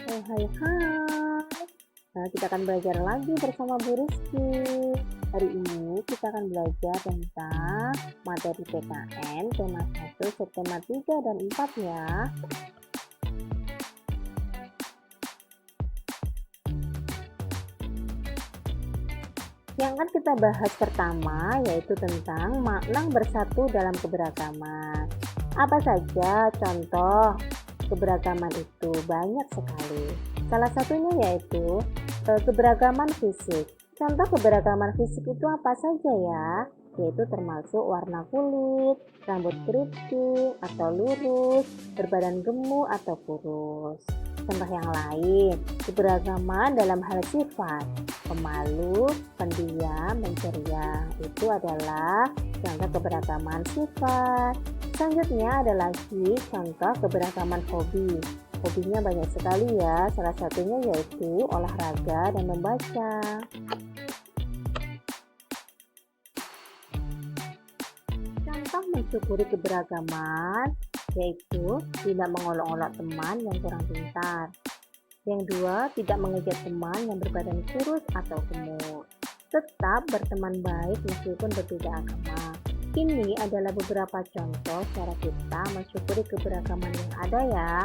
Hai hai hai. Nah, kita akan belajar lagi bersama Bu Rizky. Hari ini kita akan belajar tentang materi PKN tema 1, subtema 3 dan 4 ya. Yang akan kita bahas pertama yaitu tentang makna bersatu dalam keberagaman. Apa saja contoh keberagaman itu? Banyak sekali. Salah satunya yaitu keberagaman fisik. Contoh keberagaman fisik itu apa saja ya? Yaitu termasuk warna kulit, rambut keriting atau lurus, berbadan gemuk atau kurus. Contoh yang lain, keberagaman dalam hal sifat, pemalu, pendiam, dan ceria. Itu adalah contoh keberagaman sifat. Selanjutnya ada lagi contoh keberagaman hobi. Hobinya banyak sekali ya, salah satunya yaitu olahraga dan membaca. Contoh mensyukuri keberagaman yaitu tidak mengolok-olok teman yang kurang pintar. Yang dua, tidak mengejek teman yang berbadan kurus atau gemuk. Tetap berteman baik meskipun berbeda agama. Ini adalah beberapa contoh cara kita mensyukuri keberagaman yang ada ya.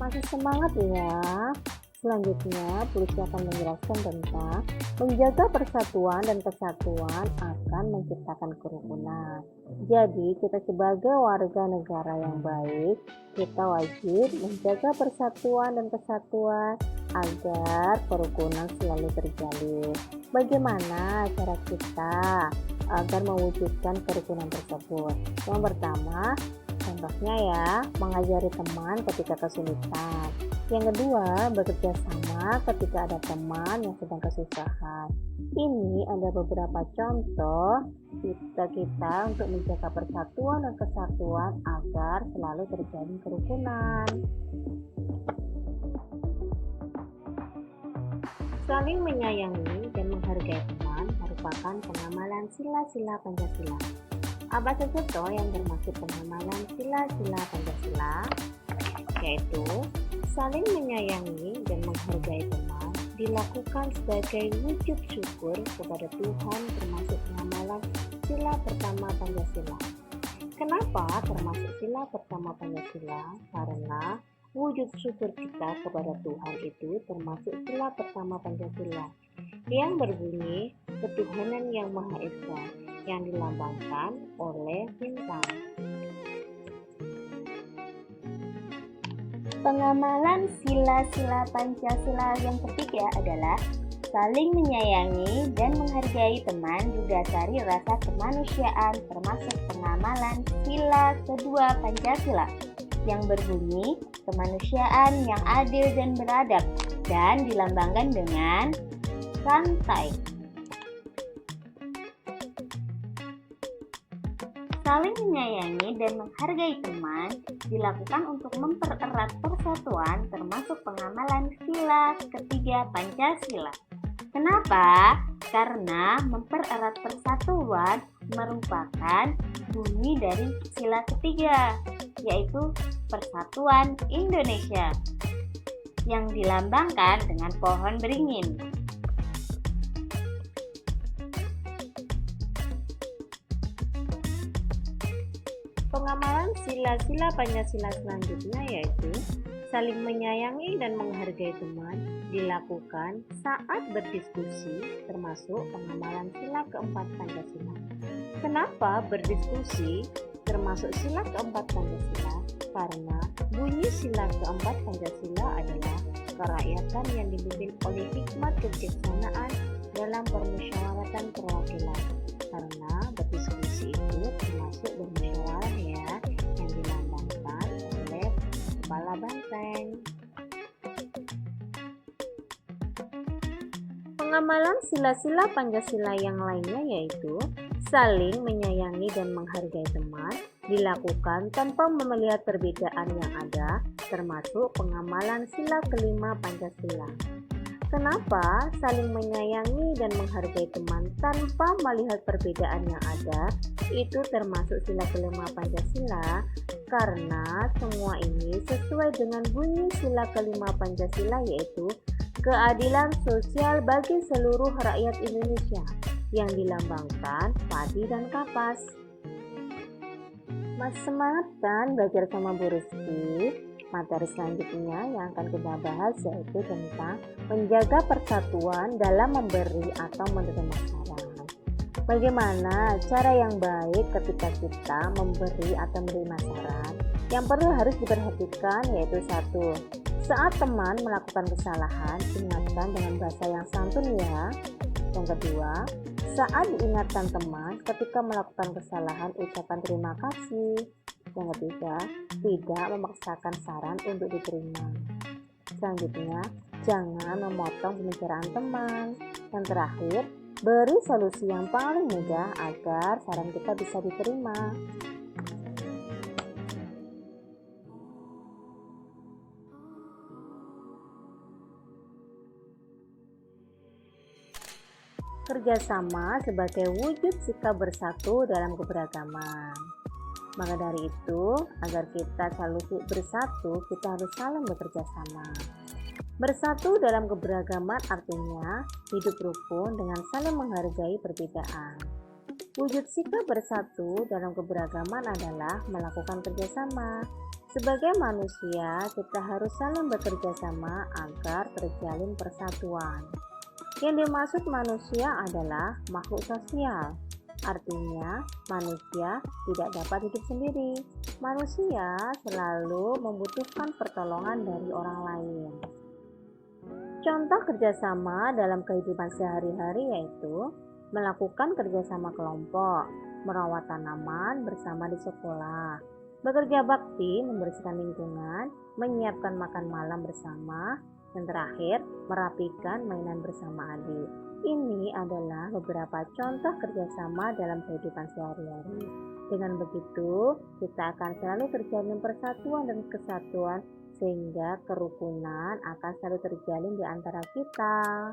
Masih semangat ya. Selanjutnya, Pulisi akan menjelaskan tentang menjaga persatuan dan kesatuan akan menciptakan kerukunan. Jadi, kita sebagai warga negara yang baik, kita wajib menjaga persatuan dan kesatuan agar kerukunan selalu terjalin. Bagaimana cara kita agar mewujudkan kerukunan tersebut? Yang pertama, contohnya ya, mengajari teman ketika kesulitan. Yang kedua, bekerja sama ketika ada teman yang sedang kesusahan. Ini ada beberapa contoh kita untuk menjaga persatuan dan kesatuan agar selalu terjalin kerukunan. Saling menyayangi dan menghargai teman merupakan pengamalan sila-sila Pancasila. Apa saja toh yang termasuk pengamalan sila-sila Pancasila? Yaitu saling menyayangi dan menghargai teman dilakukan sebagai wujud syukur kepada Tuhan termasuk pengamalan sila pertama Pancasila. Kenapa termasuk sila pertama Pancasila? Karena wujud syukur kita kepada Tuhan itu termasuk sila pertama Pancasila yang berbunyi ketuhanan yang Maha Esa yang dilambangkan oleh bintang. Pengamalan sila-sila Pancasila yang ketiga adalah saling menyayangi dan menghargai teman didasari rasa kemanusiaan termasuk pengamalan sila kedua Pancasila yang berbunyi kemanusiaan yang adil dan beradab dan dilambangkan dengan rantai. Saling menyayangi dan menghargai teman dilakukan untuk mempererat persatuan termasuk pengamalan sila ketiga Pancasila. Kenapa? Karena mempererat persatuan merupakan bunyi dari sila ketiga, yaitu Persatuan Indonesia yang dilambangkan dengan pohon beringin. Pengamalan sila-sila Pancasila selanjutnya yaitu saling menyayangi dan menghargai teman dilakukan saat berdiskusi termasuk pengamalan sila keempat Pancasila. Kenapa berdiskusi termasuk sila keempat Pancasila? Karena bunyi sila keempat Pancasila adalah kerakyatan yang dipimpin oleh hikmat kebijaksanaan dalam permusyawaratan perwakilan. Karena berdiskusi itu termasuk bermusyawarah ya, yang dilambangkan oleh kepala banteng. Pengamalan sila-sila Pancasila yang lainnya yaitu saling menyayangi dan menghargai teman dilakukan tanpa melihat perbedaan yang ada, termasuk pengamalan sila kelima Pancasila. Kenapa saling menyayangi dan menghargai teman tanpa melihat perbedaan yang ada? Itu termasuk sila kelima Pancasila karena semua ini sesuai dengan bunyi sila kelima Pancasila, yaitu keadilan sosial bagi seluruh rakyat Indonesia yang dilambangkan padi dan kapas. Masih semangat kan belajar sama Bu Rizky? Materi selanjutnya yang akan kita bahas yaitu tentang menjaga persatuan dalam memberi atau menerima saran. Bagaimana cara yang baik ketika kita memberi atau menerima saran? Yang perlu harus diperhatikan yaitu 1. Saat teman melakukan kesalahan, ingatkan dengan bahasa yang santun ya. Yang kedua, saat diingatkan teman ketika melakukan kesalahan, ucapan terima kasih. Yang ketiga, tidak memaksakan saran untuk diterima. Selanjutnya, jangan memotong pembicaraan teman. Yang terakhir, beri solusi yang paling mudah agar saran kita bisa diterima. Kerjasama sebagai wujud sikap bersatu dalam keberagaman. Maka dari itu, agar kita selalu bersatu, kita harus saling bekerja sama. Bersatu dalam keberagaman artinya hidup rukun dengan saling menghargai perbedaan. Wujud sikap bersatu dalam keberagaman adalah melakukan kerjasama. Sebagai manusia, kita harus saling bekerja sama agar terjalin persatuan. Yang dimaksud manusia adalah makhluk sosial. Artinya, manusia tidak dapat hidup sendiri. Manusia selalu membutuhkan pertolongan dari orang lain. Contoh kerjasama dalam kehidupan sehari-hari yaitu melakukan kerjasama kelompok, merawat tanaman bersama di sekolah, bekerja bakti membersihkan lingkungan, menyiapkan makan malam bersama, dan terakhir merapikan mainan bersama adik. Ini adalah beberapa contoh kerjasama dalam kehidupan sehari-hari. Dengan begitu, kita akan selalu terjalin persatuan dan kesatuan sehingga kerukunan akan selalu terjalin di antara kita.